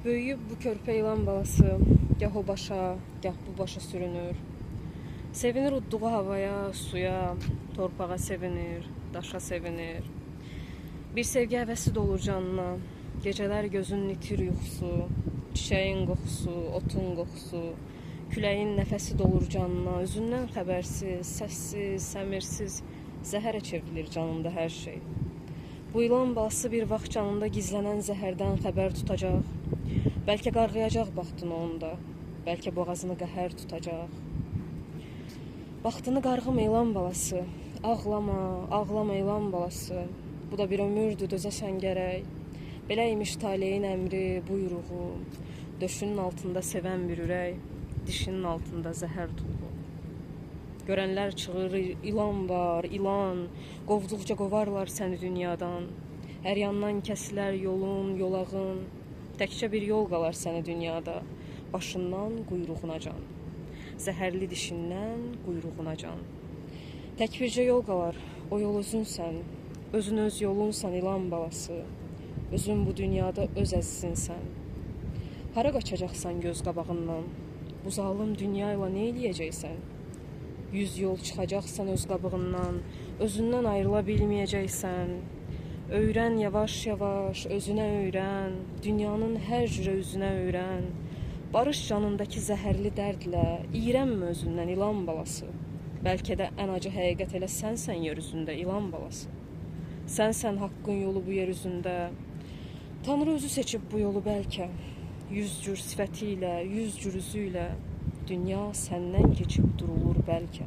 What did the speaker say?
Böyüyüb bu körpə ilan balası gah o başa, gah bu başa sürünür. Sevinir udduğu havaya, suya, torpağa sevinir, daşa sevinir. Bir sevgi həvəsi dolur canına. Gecələr gözünün itir yuxusu, çiçəyin qoxusu, otun qoxusu, küləyin nəfəsi dolur canına. Özündən xəbərsiz, səssiz, səmirsiz zəhərə çevrilir canında hər şey. Bu ilan balası bir vaxt canında gizlənən zəhərdən xəbər tutacaq. Bəlkə qarğıyacaq baxtını onda, bəlkə boğazını qəhər tutacaq. Baxtını qarğıma ilan balası, ağlama, ağlama ilan balası. Bu da bir ömürdür, dözəsən gərək. Belə imiş taleyin əmri, buyruğu, döşünün altında sevən bir ürək, dişinin altında zəhər tulğu. Görənlər çığır, ilan var, ilan, qovduqca qovarlar səni dünyadan. Hər yandan kəsilər yolun, yolağın, təkcə bir yol qalar səni dünyada, başından quyruğunacan, zəhərli dişindən quyruğunacan. Tək bircə yol qalar, o yol özünsən, özün öz yolunsan ilan balası, özün bu dünyada öz əzzinsən. Hara qaçacaqsan göz qabağından, bu zalım dünya ilə nə eləyəcəksən? 100 yol çıxacaqsan öz qabığından, özündən ayrıla bilməyəcəksən. Öyrən yavaş-yavaş, özünə öyrən, dünyanın hər cürə üzünə öyrən. Barış canındakı zəhərli dərdlə, iyrənmə özündən ilan balası. Bəlkə də ən acı həqiqət elə sənsən yer üzündə ilan balası. Sənsən haqqın yolu bu yer üzündə. Tanrı özü seçib bu yolu bəlkə. 100 cür sifəti ilə, 100 cür üzü ilə dünya səndən keçib durulur bəlkə.